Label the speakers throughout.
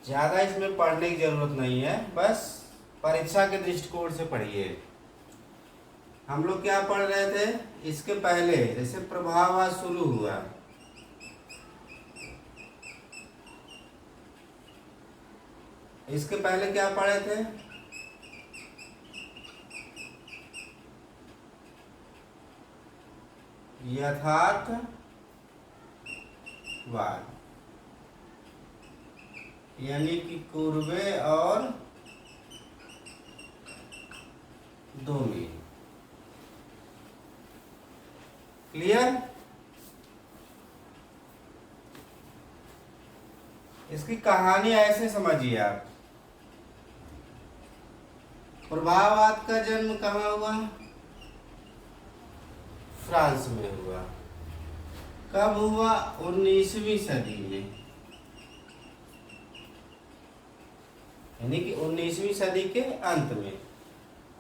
Speaker 1: ज़्यादा इसमें पढ़ने की ज़रूरत नहीं है, बस परीक्षा के दृष्टिकोण से पढ़िए। हम लोग क्या पढ़ रहे थे इसके पहले, जैसे प्रभाव शुरू हुआ, इसके पहले क्या पढ़े थे? यथार्थवाद, यानी कि कुर्बे और दोमी। क्लियर? इसकी कहानी ऐसे समझिए आप। प्रभाववाद का जन्म कहाँ हुआ? फ्रांस में हुआ। कब हुआ? 19वीं सदी में, यानी कि 19वीं सदी के अंत में।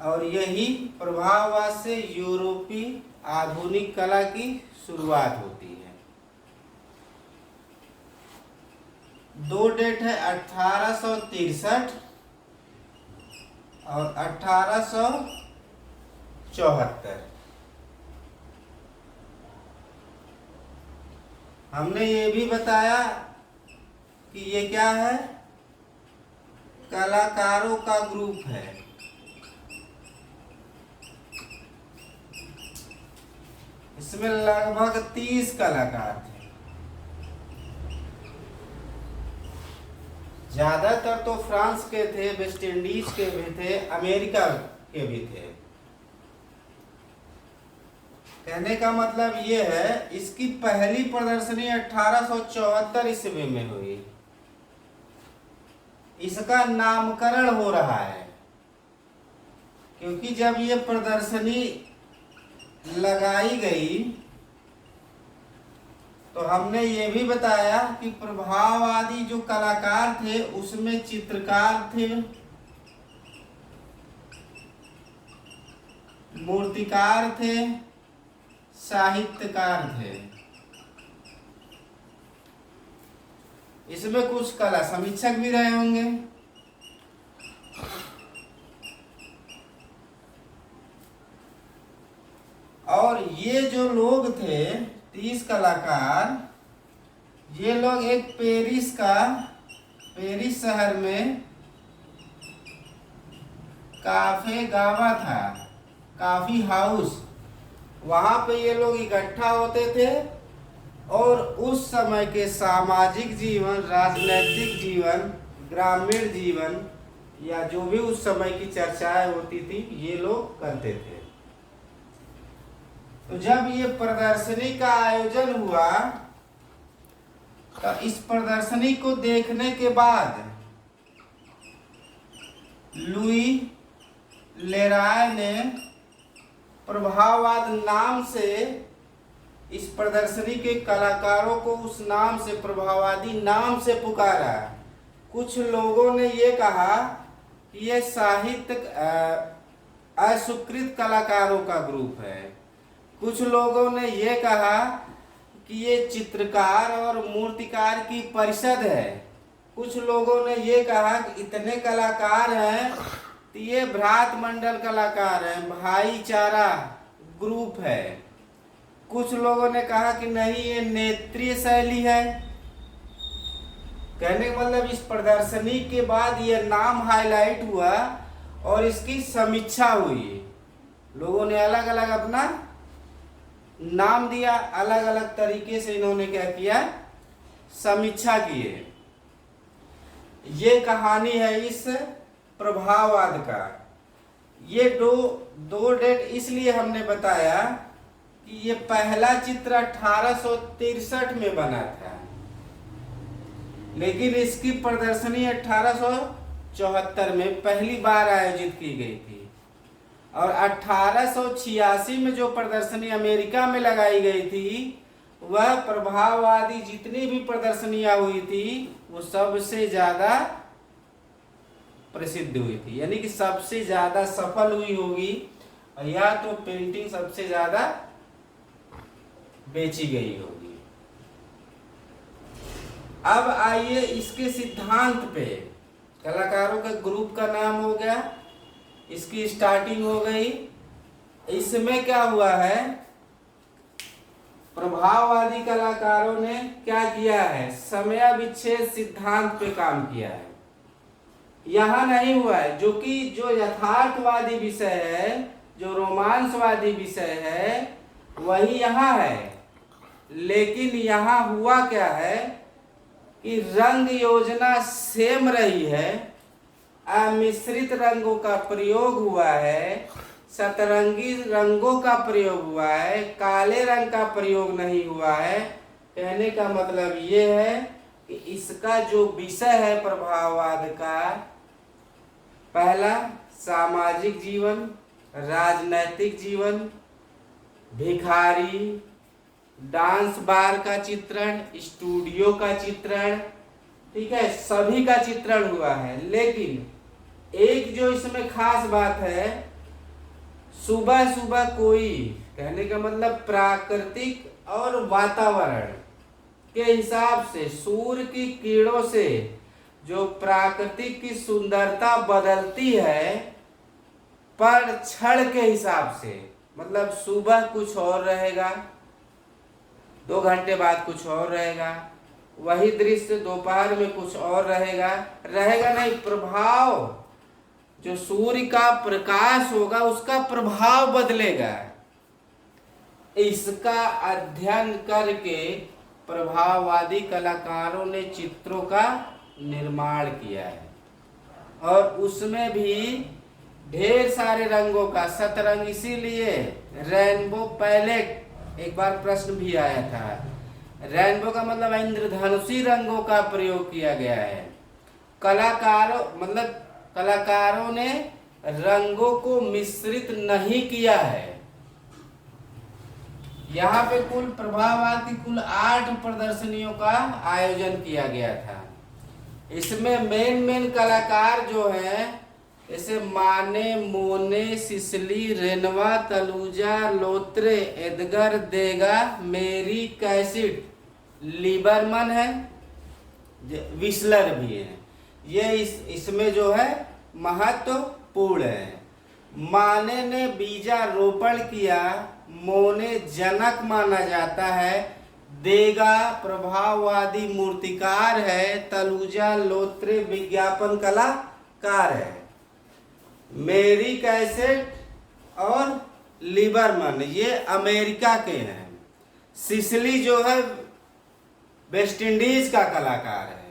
Speaker 1: और यही प्रभाववाद से यूरोपीय आधुनिक कला की शुरुआत होती है। दो डेट है, 1863 और 1874। हमने ये भी बताया कि ये क्या है, कलाकारों का ग्रुप है। इसमें लगभग 30 कलाकार थे। ज्यादातर तो फ्रांस के थे, वेस्ट इंडीज के भी थे, अमेरिका के भी थे। कहने का मतलब ये है, इसकी पहली प्रदर्शनी 1874 ईस्वी में हुई। इसका नामकरण हो रहा है क्योंकि जब ये प्रदर्शनी लगाई गई तो हमने ये भी बताया कि प्रभाववादी जो कलाकार थे उसमें चित्रकार थे, मूर्तिकार थे, साहित्यकार थे। इसमें कुछ कला समीक्षक भी रहे होंगे। और ये जो लोग थे 30 कलाकार, ये लोग एक पेरिस शहर में काफे गावा था, काफी हाउस, वहां पे ये लोग इकट्ठा होते थे और उस समय के सामाजिक जीवन, राजनीतिक जीवन, ग्रामीण जीवन या जो भी उस समय की चर्चाएं होती थी ये लोग करते थे। तो जब ये प्रदर्शनी का आयोजन हुआ तो इस प्रदर्शनी को देखने के बाद लुई लेराय ने प्रभाववाद नाम से इस प्रदर्शनी के कलाकारों को उस नाम से, प्रभाववादी नाम से पुकारा। कुछ लोगों ने ये कहा कि ये साहित्य अस्वीकृत कलाकारों का ग्रुप है। कुछ लोगों ने ये कहा कि ये चित्रकार और मूर्तिकार की परिषद है। कुछ लोगों ने ये कहा कि इतने कलाकार हैं तो ये भ्रात मंडल कलाकार हैं, भाईचारा ग्रुप है। कुछ लोगों ने कहा कि नहीं, ये नेत्रीय शैली है। कहने का मतलब इस प्रदर्शनी के बाद ये नाम हाईलाइट हुआ और इसकी समीक्षा हुई। लोगों ने अलग अलग अपना नाम दिया, अलग अलग तरीके से इन्होंने क्या किया, समीक्षा किए। ये कहानी है इस प्रभाववाद का। ये दो डेट इसलिए हमने बताया कि ये पहला चित्र 1863 में बना था, लेकिन इसकी प्रदर्शनी 1874 में पहली बार आयोजित की गई थी। और 1886 में जो प्रदर्शनी अमेरिका में लगाई गई थी, वह प्रभाववादी जितनी भी प्रदर्शनियां हुई थी वो सबसे ज्यादा प्रसिद्ध हुई थी, यानी कि सबसे ज्यादा सफल हुई होगी, या तो पेंटिंग सबसे ज्यादा बेची गई होगी। अब आइए इसके सिद्धांत पे। कलाकारों के ग्रुप का नाम हो गया, इसकी स्टार्टिंग हो गई। इसमें क्या हुआ है, प्रभाववादी कलाकारों ने क्या किया है, समय विच्छेद सिद्धांत पे काम किया है। यहाँ नहीं हुआ है, जो यथार्थवादी विषय है, जो रोमांसवादी विषय है, वही यहाँ है। लेकिन यहाँ हुआ क्या है कि रंग योजना सेम रही है, अमिश्रित रंगों का प्रयोग हुआ है, सतरंगी रंगों का प्रयोग हुआ है, काले रंग का प्रयोग नहीं हुआ है। कहने का मतलब ये है कि इसका जो विषय है प्रभाववाद का, पहला सामाजिक जीवन, राजनैतिक जीवन, भिखारी, डांस बार का चित्रण, स्टूडियो का चित्रण, ठीक है, सभी का चित्रण हुआ है। लेकिन एक जो इसमें खास बात है, सुबह सुबह कोई, कहने का मतलब प्राकृतिक और वातावरण के हिसाब से, सूर्य की किरणों से जो प्राकृतिक की सुंदरता बदलती है, पर क्षण के हिसाब से, मतलब सुबह कुछ और रहेगा, 2 घंटे बाद कुछ और रहेगा, वही दृश्य दोपहर में कुछ और रहेगा नहीं। प्रभाव, जो सूर्य का प्रकाश होगा उसका प्रभाव बदलेगा। इसका अध्ययन करके प्रभाववादी कलाकारों ने चित्रों का निर्माण किया है, और उसमें भी ढेर सारे रंगों का सतरंग, इसीलिए रेनबो पैलेट, एक बार प्रश्न भी आया था, रेनबो का मतलब इंद्रधनुषी रंगों का प्रयोग किया गया है। कलाकारों ने रंगों को मिश्रित नहीं किया है। यहाँ पे कुल प्रभाववाद की कुल 8 प्रदर्शनियों का आयोजन किया गया था। इसमें मेन कलाकार जो हैं, जैसे माने, मोने, सिसली, रेनवा, तलूजा, लोत्रे, एडगर देगा, मेरी कैसिट, लीबरमन है, विस्लर भी है। ये इसमें जो है महत्वपूर्ण है। माने ने बीजारोपण किया, मोने जनक माना जाता है, देगा प्रभाववादी मूर्तिकार है, तलूजा लोत्रे विज्ञापन कलाकार है, मेरी कैसेट और लीबरमन ये अमेरिका के हैं, सिसली जो है वेस्ट इंडीज का कलाकार है,